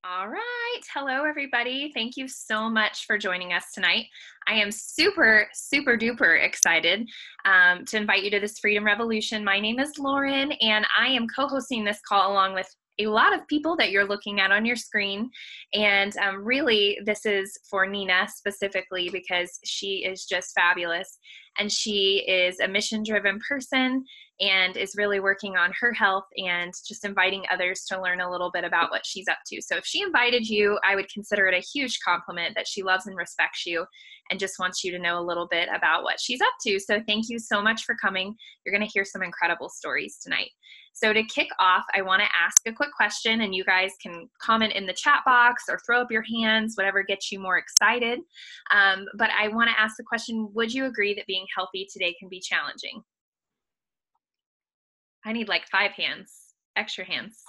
All right. Hello, everybody. Thank you so much for joining us tonight. I am super, super duper excited to invite you to this Freedom Revolution. My name is Lauren, and I am co-hosting this call along with a lot of people that you're looking at on your screen. And really, this is for Nina specifically because she is just fabulous. And she is a mission-driven person and is really working on her health and just inviting others to learn a little bit about what she's up to. So if she invited you, I would consider it a huge compliment that she loves and respects you and just wants you to know a little bit about what she's up to. So thank you so much for coming. You're going to hear some incredible stories tonight. So to kick off, I want to ask a quick question, and you guys can comment in the chat box or throw up your hands, whatever gets you more excited. But I want to ask the question, would you agree that being healthy today can be challenging? I need like 5 hands, extra hands.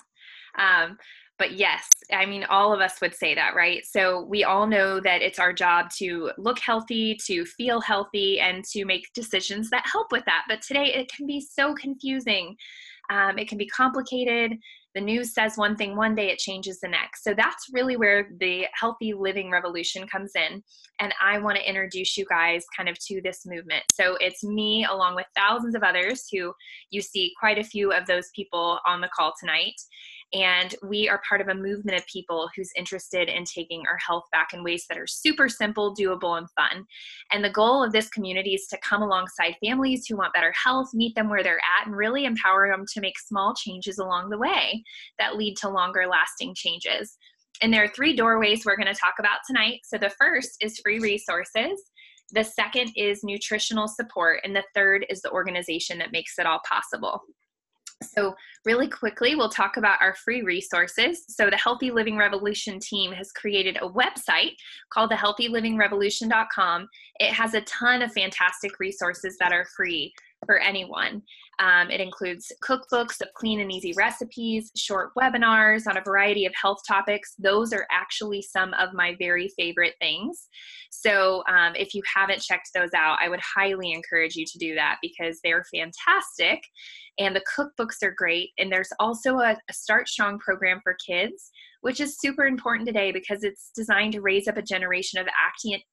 But yes, I mean, all of us would say that, right? So we all know that it's our job to look healthy, to feel healthy, and to make decisions that help with that. But today it can be so confusing. It can be complicated. The news says one thing one day, it changes the next. So that's really where the healthy living revolution comes in. And I want to introduce you guys kind of to this movement. So it's me along with thousands of others who you see quite a few of those people on the call tonight. And we are part of a movement of people who's interested in taking our health back in ways that are super simple, doable, and fun. And the goal of this community is to come alongside families who want better health, meet them where they're at, and really empower them to make small changes along the way that lead to longer lasting changes. And there are 3 doorways we're going to talk about tonight. So the first is free resources. The second is nutritional support. And the third is the organization that makes it all possible. So really quickly, we'll talk about our free resources. So the Healthy Living Revolution team has created a website called thehealthyLivingRevolution.com. It has a ton of fantastic resources that are free for anyone. It includes cookbooks of clean and easy recipes, short webinars on a variety of health topics. Those are actually some of my very favorite things. So if you haven't checked those out, I would highly encourage you to do that because they're fantastic. And the cookbooks are great. And there's also a Start Strong program for kids, which is super important today because it's designed to raise up a generation of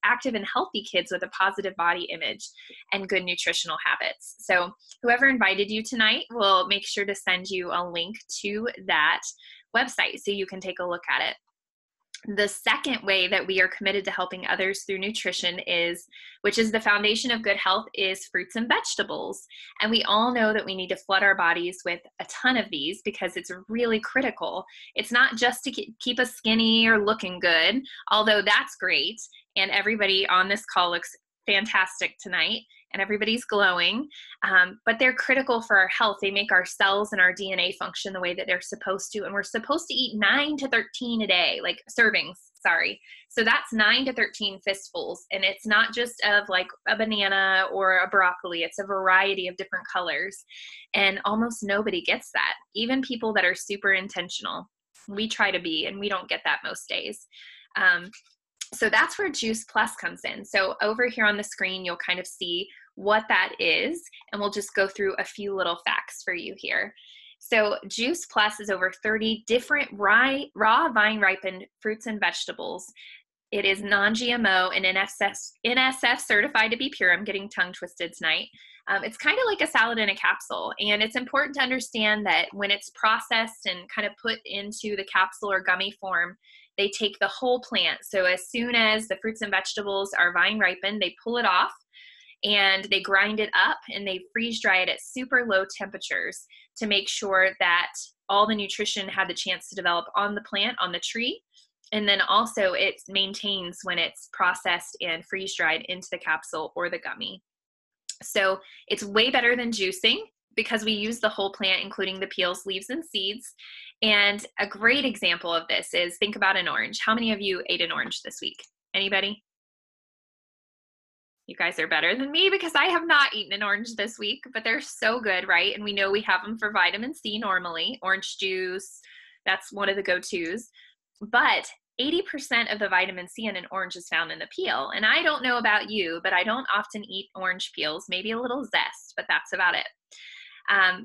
active and healthy kids with a positive body image and good nutritional habits. So whoever invited you tonight will make sure to send you a link to that website so you can take a look at it. The second way that we are committed to helping others through nutrition which is the foundation of good health, is fruits and vegetables. And we all know that we need to flood our bodies with a ton of these because it's really critical. It's not just to keep us skinny or looking good, although that's great. And everybody on this call looks fantastic tonight and everybody's glowing, but they're critical for our health. They make our cells and our DNA function the way that they're supposed to, and we're supposed to eat 9 to 13 a day, like servings, sorry. So that's 9 to 13 fistfuls, and it's not just of like a banana or a broccoli, it's a variety of different colors, and almost nobody gets that, even people that are super intentional. We try to be, and we don't get that most days. So that's where Juice Plus comes in. So over here on the screen, you'll kind of see what that is, and we'll just go through a few little facts for you here. So Juice Plus is over 30 different raw vine-ripened fruits and vegetables. It is non-GMO and NSF certified to be pure. I'm getting tongue twisted tonight. It's kind of like a salad in a capsule, and it's important to understand that when it's processed and kind of put into the capsule or gummy form, they take the whole plant. So as soon as the fruits and vegetables are vine ripened, they pull it off and they grind it up and they freeze dry it at super low temperatures to make sure that all the nutrition had the chance to develop on the plant, on the tree. And then also it maintains when it's processed and freeze dried into the capsule or the gummy. So it's way better than juicing because we use the whole plant, including the peels, leaves, and seeds. And a great example of this is, think about an orange. How many of you ate an orange this week? Anybody? You guys are better than me because I have not eaten an orange this week, but they're so good, right? And we know we have them for vitamin C normally. Orange juice, that's one of the go-tos. But 80% of the vitamin C in an orange is found in the peel. And I don't know about you, but I don't often eat orange peels, maybe a little zest, but that's about it.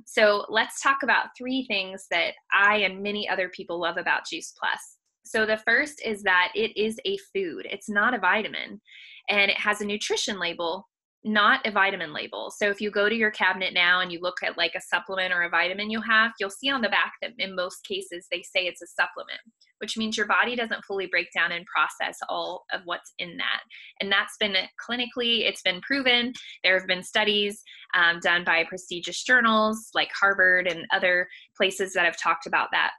So let's talk about 3 things that I and many other people love about Juice Plus. So the first is that it is a food. It's not a vitamin, and it has a nutrition label, not a vitamin label. So if you go to your cabinet now and you look at like a supplement or a vitamin you'll see on the back that in most cases they say it's a supplement, which means your body doesn't fully break down and process all of what's in that. And that's been clinically, it's been proven. There have been studies done by prestigious journals like Harvard and other places that have talked about that.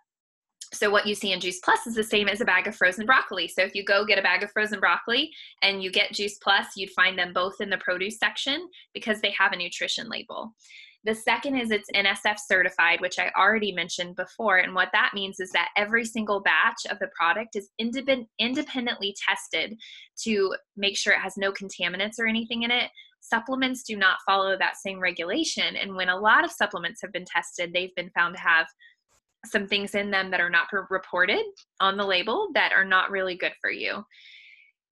So what you see in Juice Plus is the same as a bag of frozen broccoli. So if you go get a bag of frozen broccoli and you get Juice Plus, you'd find them both in the produce section because they have a nutrition label. The second is it's NSF certified, which I already mentioned before. And what that means is that every single batch of the product is independently tested to make sure it has no contaminants or anything in it. Supplements do not follow that same regulation. And when a lot of supplements have been tested, they've been found to have some things in them that are not reported on the label that are not really good for you.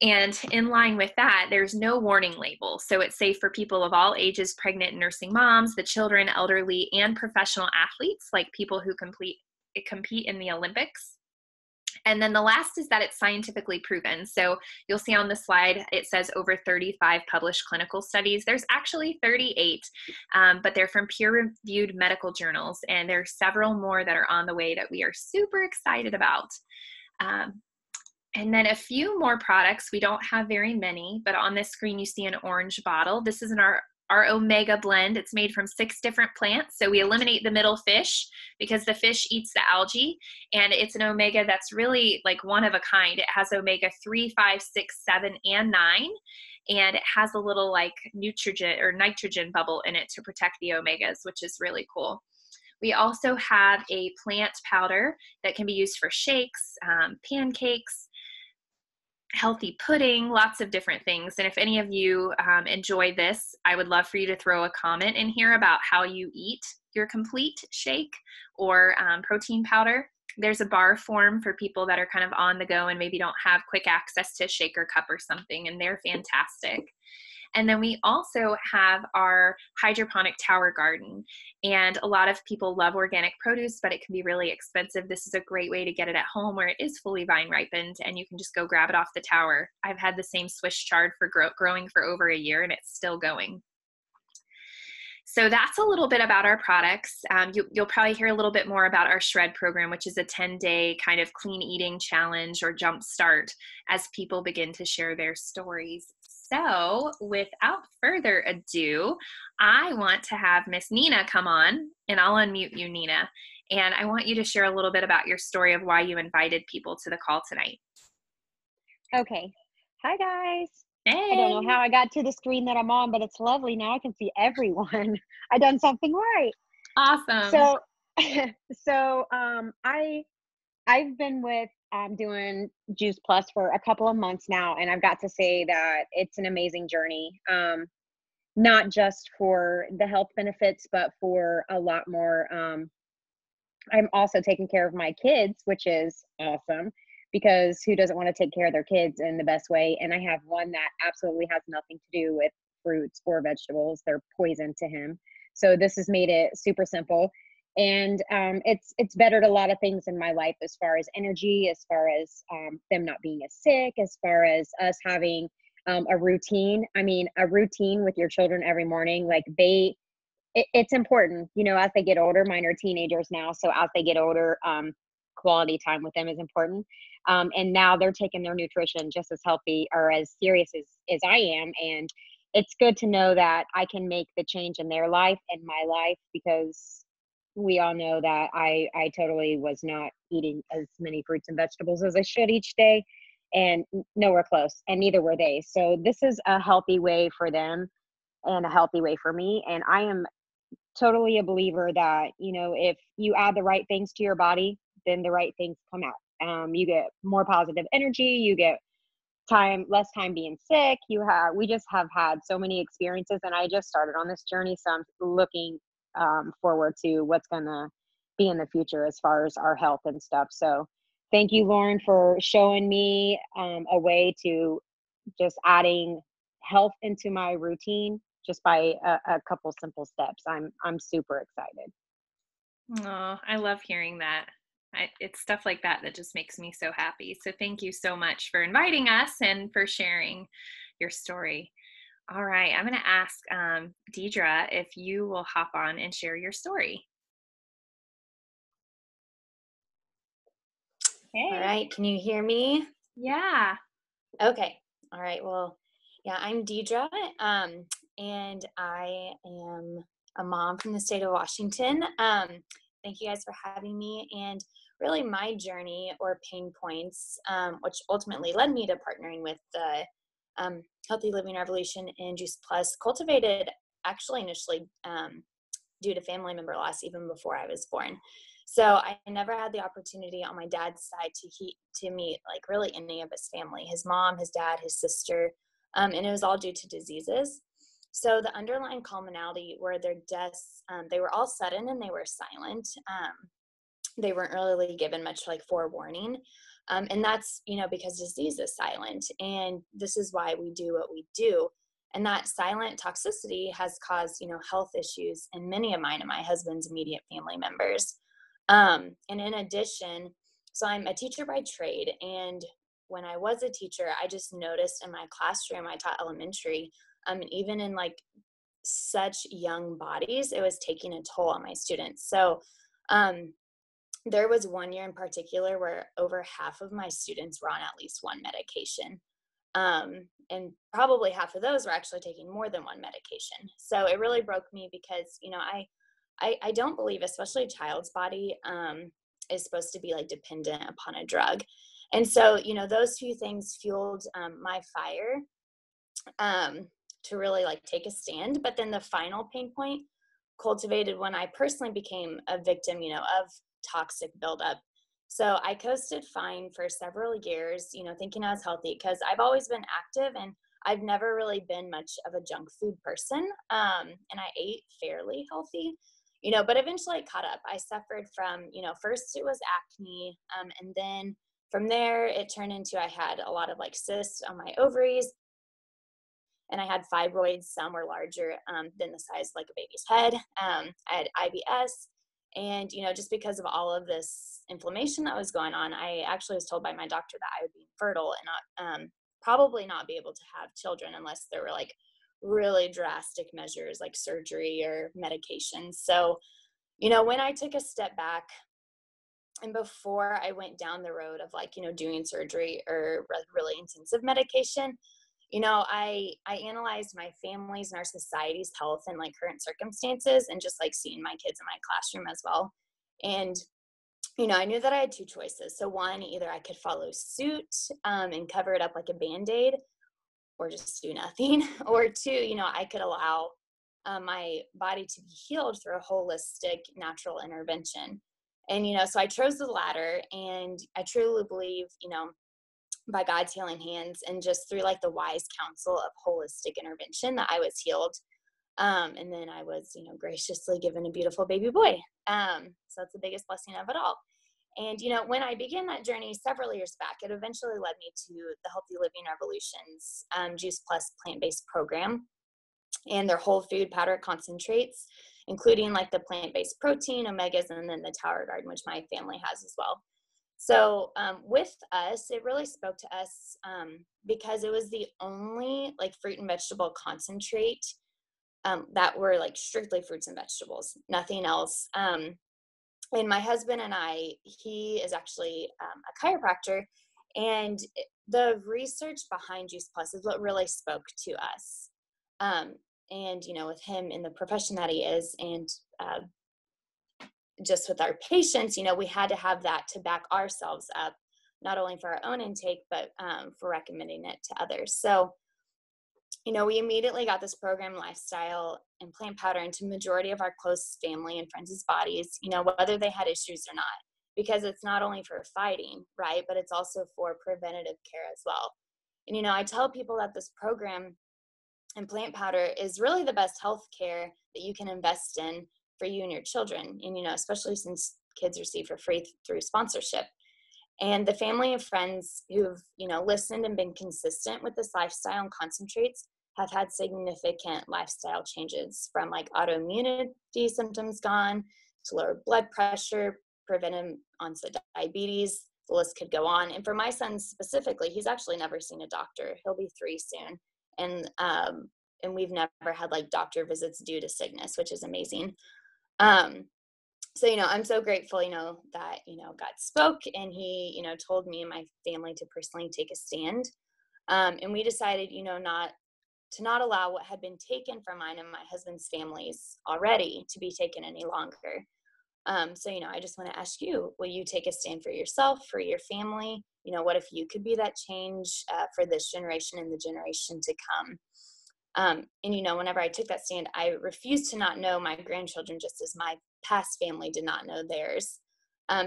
And in line with that, there's no warning label. So it's safe for people of all ages, pregnant and nursing moms, the children, elderly, and professional athletes, like people who compete in the Olympics. And then the last is that it's scientifically proven. So you'll see on the slide, it says over 35 published clinical studies. There's actually 38, but they're from peer-reviewed medical journals. And there's several more that are on the way that we are super excited about. And then a few more products. We don't have very many, but on this screen, you see an orange bottle. This is our Omega blend. It's made from 6 different plants. So we eliminate the middle fish because the fish eats the algae, and it's an Omega that's really like one of a kind. It has Omega 3, 5, 6, 7, and 9. And it has a little like nitrogen bubble in it to protect the Omegas, which is really cool. We also have a plant powder that can be used for shakes, pancakes, healthy pudding, lots of different things. And if any of you enjoy this, I would love for you to throw a comment in here about how you eat your complete shake or protein powder. There's a bar form for people that are kind of on the go and maybe don't have quick access to a shaker cup or something, and they're fantastic. And then we also have our hydroponic tower garden. And a lot of people love organic produce, but it can be really expensive. This is a great way to get it at home where it is fully vine ripened and you can just go grab it off the tower. I've had the same Swiss chard for growing for over a year and it's still going. So that's a little bit about our products. You'll probably hear a little bit more about our Shred program, which is a 10-day kind of clean eating challenge or jump start as people begin to share their stories. So without further ado, I want to have Miss Nina come on, and I'll unmute you, Nina. And I want you to share a little bit about your story of why you invited people to the call tonight. Okay. Hi, guys. Hey. I don't know how I got to the screen that I'm on, but it's lovely. Now I can see everyone. I done something right. Awesome. I've been with doing Juice Plus for a couple of months now, and I've got to say that it's an amazing journey. Not just for the health benefits, but for a lot more. I'm also taking care of my kids, which is awesome, because who doesn't want to take care of their kids in the best way? And I have one that absolutely has nothing to do with fruits or vegetables. They're poison to him. So this has made it super simple. And it's bettered a lot of things in my life, as far as energy, as far as them not being as sick, as far as us having a routine. I mean, a routine with your children every morning, like it's important, you know, as they get older. Mine are teenagers now. So as they get older, quality time with them is important. And now they're taking their nutrition just as healthy or as serious as I am. And it's good to know that I can make the change in their life and my life, because we all know that I totally was not eating as many fruits and vegetables as I should each day, and nowhere close, and neither were they. So this is a healthy way for them and a healthy way for me. And I am totally a believer that, you know, if you add the right things to your body, then the right things come out. You get more positive energy, you get less time being sick. We just have had so many experiences, and I just started on this journey. So I'm looking forward to what's going to be in the future as far as our health and stuff. So thank you, Lauren, for showing me a way to just adding health into my routine just by a couple simple steps. I'm super excited. Oh, I love hearing that. It's stuff like that that just makes me so happy. So thank you so much for inviting us and for sharing your story. All right, I'm going to ask Deidre if you will hop on and share your story. All Hey. right, can you hear me? Yeah. Okay. All right. Well, yeah, I'm Deidre, and I am a mom from the state of Washington. Thank you guys for having me. And really, my journey or pain points, which ultimately led me to partnering with the Healthy Living Revolution and Juice Plus, cultivated actually initially due to family member loss even before I was born. So I never had the opportunity on my dad's side to meet like really any of his family, his mom, his dad, his sister, and it was all due to diseases. So the underlying commonality were their deaths. They were all sudden and they were silent. They weren't really given much like forewarning. And that's, because disease is silent. And this is why we do what we do. And that silent toxicity has caused, health issues in many of mine and my husband's immediate family members. And in addition, so I'm a teacher by trade. And when I was a teacher, I just noticed in my classroom, I taught elementary, and even in like such young bodies, it was taking a toll on my students. So, there was one year in particular where over half of my students were on at least one medication. And probably half of those were actually taking more than one medication. So it really broke me because, I don't believe, especially a child's body, is supposed to be like dependent upon a drug. And so, those few things fueled my fire to really like take a stand. But then the final pain point cultivated when I personally became a victim, of toxic buildup. So I coasted fine for several years, thinking I was healthy because I've always been active and I've never really been much of a junk food person. And I ate fairly healthy, but eventually it caught up. I suffered from, first it was acne. And then from there, it turned into I had a lot of like cysts on my ovaries. And I had fibroids. Some were larger than the size of like a baby's head. I had IBS. And, just because of all of this inflammation that was going on, I actually was told by my doctor that I would be infertile and not probably not be able to have children unless there were like really drastic measures like surgery or medication. So, when I took a step back and before I went down the road of like, doing surgery or really intensive medication, I analyzed my family's and our society's health and like current circumstances and just like seeing my kids in my classroom as well. And, I knew that I had two choices. So one, either I could follow suit and cover it up like a Band-Aid or just do nothing. Or two, I could allow my body to be healed through a holistic natural intervention. And, so I chose the latter. And I truly believe, by God's healing hands and just through like the wise counsel of holistic intervention that I was healed. And then I was, graciously given a beautiful baby boy. So that's the biggest blessing of it all. And, when I began that journey several years back, it eventually led me to the Healthy Living Revolution's Juice Plus plant-based program and their whole food powder concentrates, including like the plant-based protein, omegas, and then the Tower Garden, which my family has as well. So with us, it really spoke to us because it was the only like fruit and vegetable concentrate that were like strictly fruits and vegetables, nothing else. And my husband and I, he is actually a chiropractor, and the research behind Juice Plus is what really spoke to us. And, with him in the profession that he is, and just with our patients, we had to have that to back ourselves up, not only for our own intake, but for recommending it to others. So, we immediately got this program lifestyle and plant powder into majority of our close family and friends' bodies, whether they had issues or not, because it's not only for fighting, right, but it's also for preventative care as well. And, I tell people that this program and plant powder is really the best health care that you can invest in for you and your children. And, especially since kids receive for free through sponsorship. And the family and friends who've, listened and been consistent with this lifestyle and concentrates have had significant lifestyle changes, from like autoimmunity symptoms gone to lower blood pressure, preventive onset diabetes. The list could go on. And for my son specifically, he's actually never seen a doctor. He'll be 3 soon. And we've never had like doctor visits due to sickness, which is amazing. So, I'm so grateful, that, God spoke and he, told me and my family to personally take a stand. And we decided, not allow what had been taken from mine and my husband's families already to be taken any longer. So, I just want to ask you, will you take a stand for yourself, for your family? What if you could be that change for this generation and the generation to come? And, whenever I took that stand, I refused to not know my grandchildren just as my past family did not know theirs.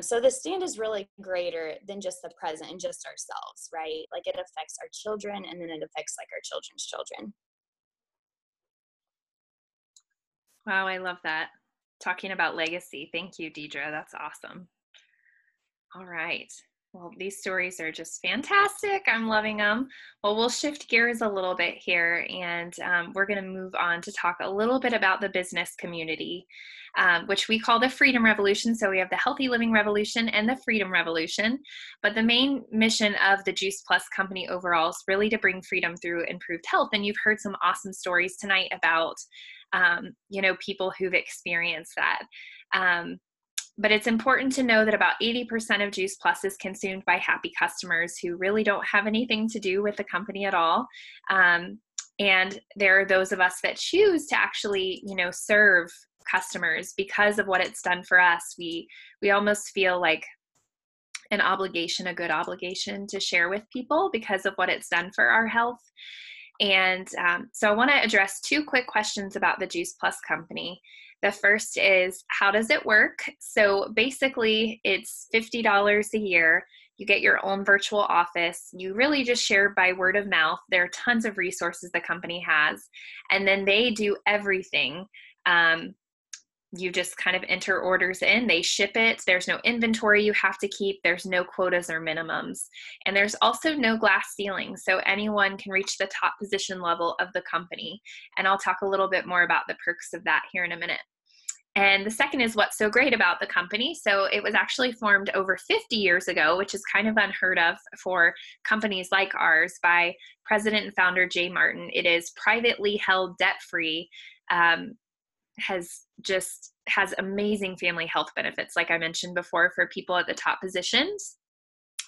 So the stand is really greater than just the present and just ourselves, right? Like it affects our children and then it affects like our children's children. Wow, I love that. Talking about legacy. Thank you, Deidre. That's awesome. All right. Well, these stories are just fantastic. I'm loving them. Well, we'll shift gears a little bit here, and we're going to move on to talk a little bit about the business community, which we call the Freedom Revolution. So we have the Healthy Living Revolution and the Freedom Revolution. But the main mission of the Juice Plus company overall is really to bring freedom through improved health. And you've heard some awesome stories tonight about, people who've experienced that. But it's important to know that about 80% of Juice Plus is consumed by happy customers who really don't have anything to do with the company at all. And there are those of us that choose to actually, serve customers because of what it's done for us. We almost feel like an obligation, a good obligation to share with people because of what it's done for our health. And so I want to address 2 quick questions about the Juice Plus company. The first is, how does it work? So basically, it's $50 a year. You get your own virtual office. You really just share by word of mouth. There are tons of resources the company has. And then they do everything. You just kind of enter orders in, they ship it. There's no inventory you have to keep. There's no quotas or minimums. And there's also no glass ceiling. So anyone can reach the top position level of the company. And I'll talk a little bit more about the perks of that here in a minute. And the second is what's so great about the company. So it was actually formed over 50 years ago, which is kind of unheard of for companies like ours, by President and founder Jay Martin. It is privately held, debt-free, has amazing family health benefits, like I mentioned before, for people at the top positions,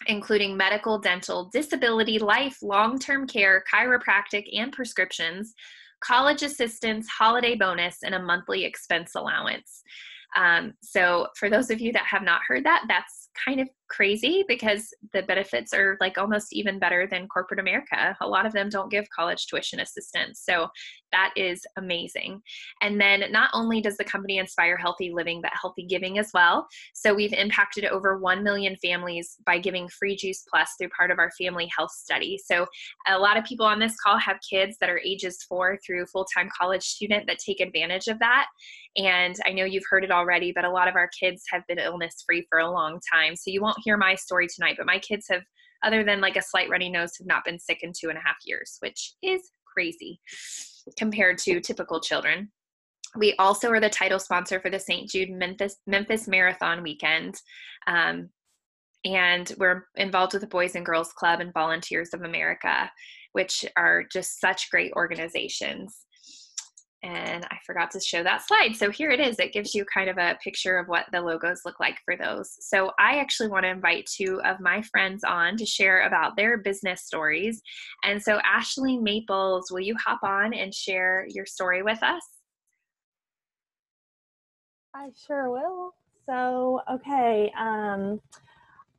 including medical, dental, disability, life, long-term care, chiropractic, and prescriptions, college assistance, holiday bonus, and a monthly expense allowance. So for those of you that have not heard that, that's kind of crazy because the benefits are like almost even better than corporate America. A lot of them don't give college tuition assistance. So that is amazing. And then not only does the company inspire healthy living, but healthy giving as well. So we've impacted over 1 million families by giving free Juice Plus through part of our family health study. So a lot of people on this call have kids that are ages 4 through full-time college student that take advantage of that. And I know you've heard it already, but a lot of our kids have been illness-free for a long time. So you won't hear my story tonight, but my kids have, other than like a slight runny nose, have not been sick in 2.5 years, which is crazy compared to typical children. We also are the title sponsor for the St. Jude Memphis Marathon weekend. And we're involved with the Boys and Girls Club and Volunteers of America, which are just such great organizations. And I forgot to show that slide. So here it is. It gives you kind of a picture of what the logos look like for those. So I actually want to invite 2 of my friends on to share about their business stories. And so Ashley Maples, will you hop on and share your story with us? I sure will. So, okay.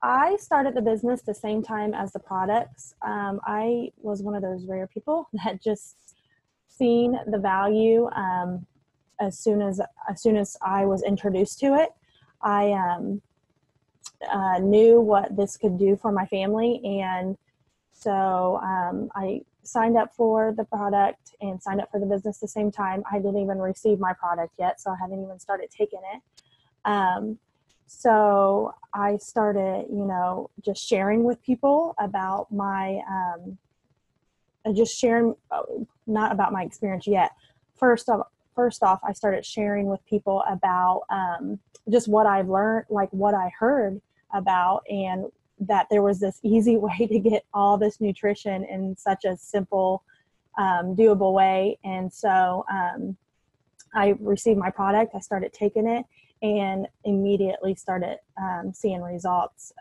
I started the business the same time as the products. I was one of those rare people that just seen the value as soon as I was introduced to it. I knew what this could do for my family, and so I signed up for the product and signed up for the business the same time. I didn't even receive my product yet, so I haven't even started taking it. So I started, just sharing with people about my, just sharing, not about my experience yet. First first off, I started sharing with people about just what I've learned, like what I heard about, and that there was this easy way to get all this nutrition in such a simple, doable way. And so I received my product, I started taking it, and immediately started seeing results,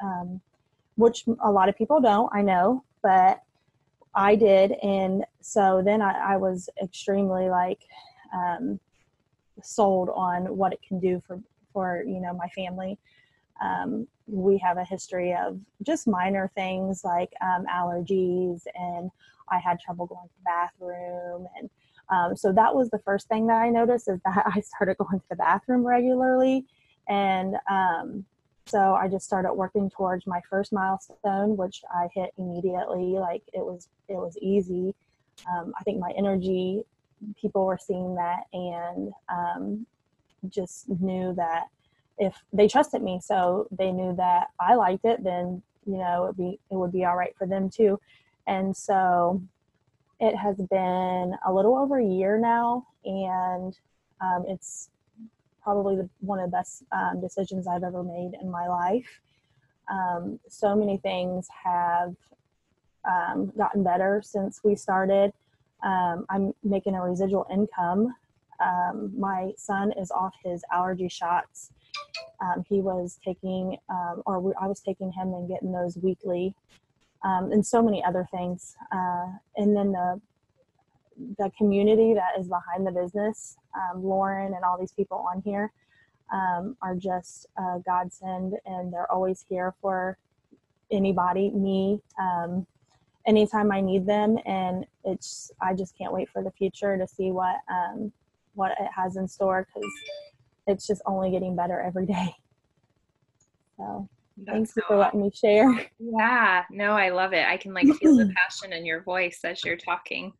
which a lot of people don't, I know, but I did. And so then I was extremely sold on what it can do for my family. We have a history of just minor things like allergies, and I had trouble going to the bathroom. And so that was the first thing that I noticed, is that I started going to the bathroom regularly. And so I just started working towards my first milestone, which I hit immediately. Like it was easy. I think my energy, people were seeing that, and just knew that if they trusted me, so they knew that I liked it, then it would be all right for them too. And so it has been a little over a year now, and it's probably one of the best decisions I've ever made in my life. So many things have gotten better since we started. I'm making a residual income. My son is off his allergy shots. He was taking, I was taking him and getting those weekly, and so many other things. And then the community that is behind the business, Lauren and all these people on here, are just a godsend, and they're always here for anybody, me, anytime I need them. And I just can't wait for the future to see what it has in store, because it's just only getting better every day. So thanks for letting me share. Yeah, no, I love it. I can feel the passion in your voice as you're talking.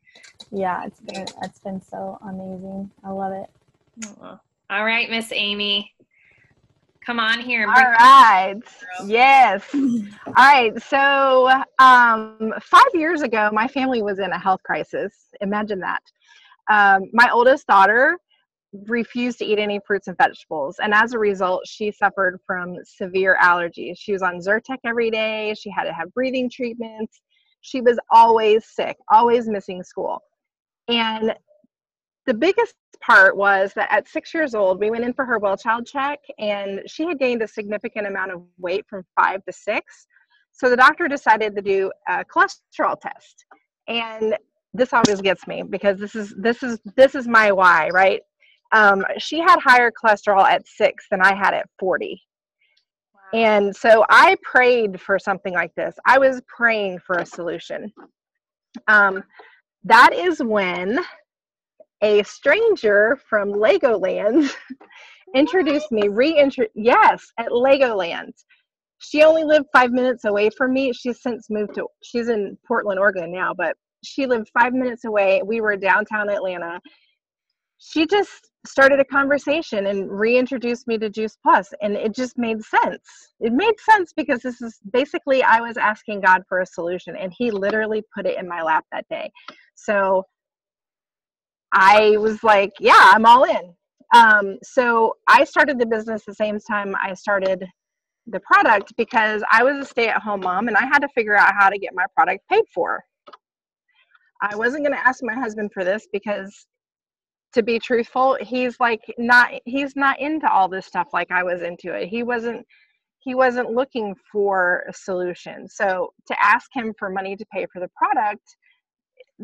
Yeah, it's been so amazing. I love it. Oh. All right, Miss Amy, come on here. All right. Yes. All right. So 5 years ago, my family was in a health crisis. Imagine that. My oldest daughter refused to eat any fruits and vegetables, and as a result, she suffered from severe allergies. She was on Zyrtec every day. She had to have breathing treatments. She was always sick, always missing school. And the biggest part was that at 6 years old, we went in for her well child check, and she had gained a significant amount of weight from 5 to 6. So the doctor decided to do a cholesterol test. And this always gets me, because this is my why, right? She had higher cholesterol at 6 than I had at 40. Wow. And so I prayed for something like this. I was praying for a solution. That is when a stranger from Legoland introduced me, yes, at Legoland. She only lived 5 minutes away from me. She's since moved she's in Portland, Oregon now, but she lived 5 minutes away. We were downtown Atlanta. She just started a conversation and reintroduced me to Juice Plus, and it just made sense. It made sense because this is basically, I was asking God for a solution, and he literally put it in my lap that day. So I was like, yeah, I'm all in. So I started the business the same time I started the product, because I was a stay-at-home mom and I had to figure out how to get my product paid for. I wasn't going to ask my husband for this, because to be truthful, he's not into all this stuff like I was into it. He wasn't looking for a solution. So to ask him for money to pay for the product,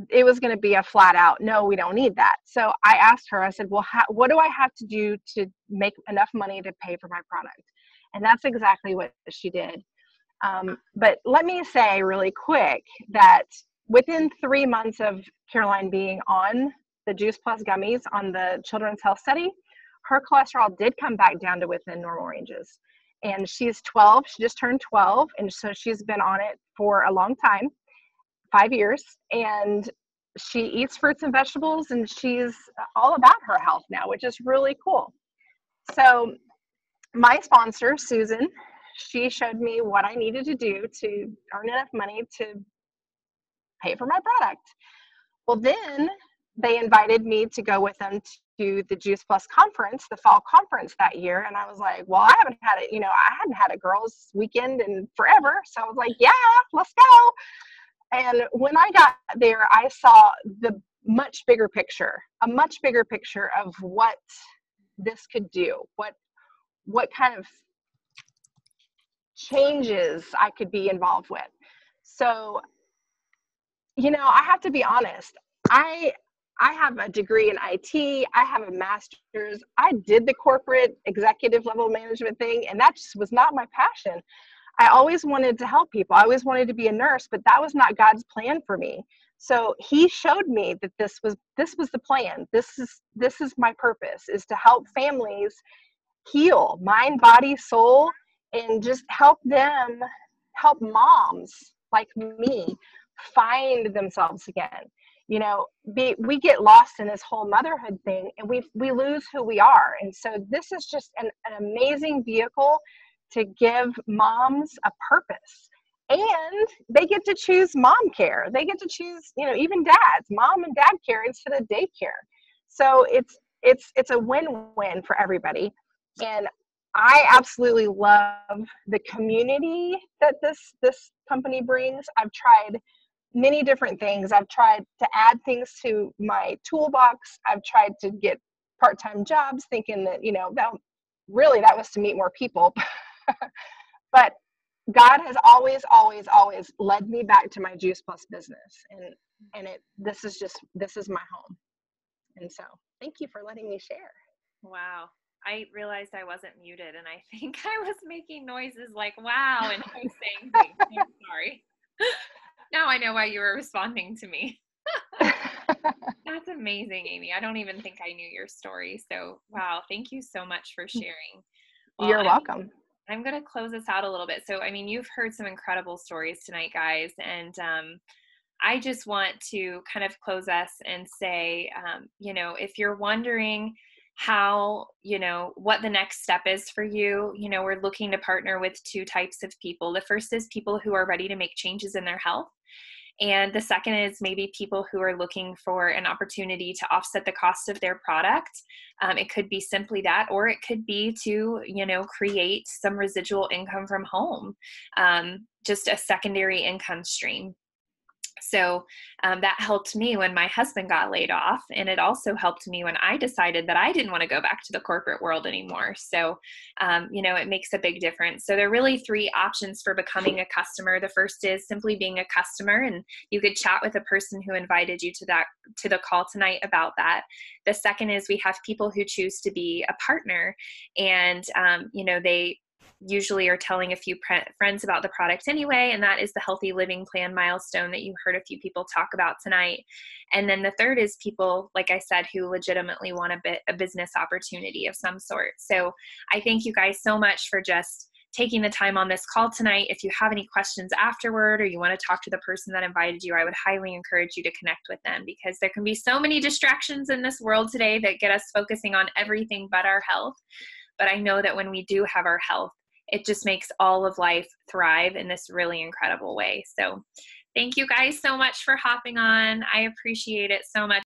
it was going to be a flat out, no, we don't need that. So I asked her, I said, well, what do I have to do to make enough money to pay for my product? And that's exactly what she did. But let me say really quick that within 3 months of Caroline being on the Juice Plus gummies on the Children's Health Study, her cholesterol did come back down to within normal ranges. And she's 12, she just turned 12. And so she's been on it for a long time, 5 years. And she eats fruits and vegetables, and she's all about her health now, which is really cool. So my sponsor, Susan, she showed me what I needed to do to earn enough money to pay for my product. Well, then they invited me to go with them to the Juice Plus conference, the fall conference that year. And I was like, well, I hadn't had a girls' weekend in forever. So I was like, yeah, let's go. And when I got there, I saw the much bigger picture of what this could do, what kind of changes I could be involved with. So, I have to be honest. I have a degree in IT. I have a master's. I did the corporate executive level management thing, and that just was not my passion. I always wanted to help people. I always wanted to be a nurse, but that was not God's plan for me. So he showed me that this was the plan. This is my purpose, is to help families heal mind, body, soul, and just help moms like me find themselves again. We get lost in this whole motherhood thing, and we lose who we are. And so this is just an amazing vehicle to give moms a purpose. And they get to choose mom care. They get to choose, even dads, mom and dad care instead of daycare. So it's a win-win for everybody. And I absolutely love the community that this company brings. I've tried many different things. I've tried to add things to my toolbox. I've tried to get part-time jobs thinking that, that was to meet more people. But God has always, always, always led me back to my Juice Plus business. And this is my home. And so thank you for letting me share. Wow. I realized I wasn't muted, and I think I was making noises like, wow, and I was saying things. I'm sorry. Now I know why you were responding to me. That's amazing, Amy. I don't even think I knew your story. So, wow, thank you so much for sharing. Well, You're welcome. I'm going to close this out a little bit. So, you've heard some incredible stories tonight, guys. And I just want to kind of close us and say, if you're wondering how, what the next step is for you, we're looking to partner with two types of people. The first is people who are ready to make changes in their health. And the second is maybe people who are looking for an opportunity to offset the cost of their product. It could be simply that, or it could be to, create some residual income from home, just a secondary income stream. So that helped me when my husband got laid off. And it also helped me when I decided that I didn't want to go back to the corporate world anymore. So, it makes a big difference. So there are really three options for becoming a customer. The first is simply being a customer, and you could chat with a person who invited you to the call tonight about that. The second is we have people who choose to be a partner, and, they usually are telling a few friends about the product anyway, and that is the Healthy Living Plan milestone that you heard a few people talk about tonight. And then the third is people, like I said, who legitimately want a business opportunity of some sort. So I thank you guys so much for just taking the time on this call tonight. If you have any questions afterward, or you want to talk to the person that invited you, I would highly encourage you to connect with them, because there can be so many distractions in this world today that get us focusing on everything but our health. But I know that when we do have our health, it just makes all of life thrive in this really incredible way. So thank you guys so much for hopping on. I appreciate it so much.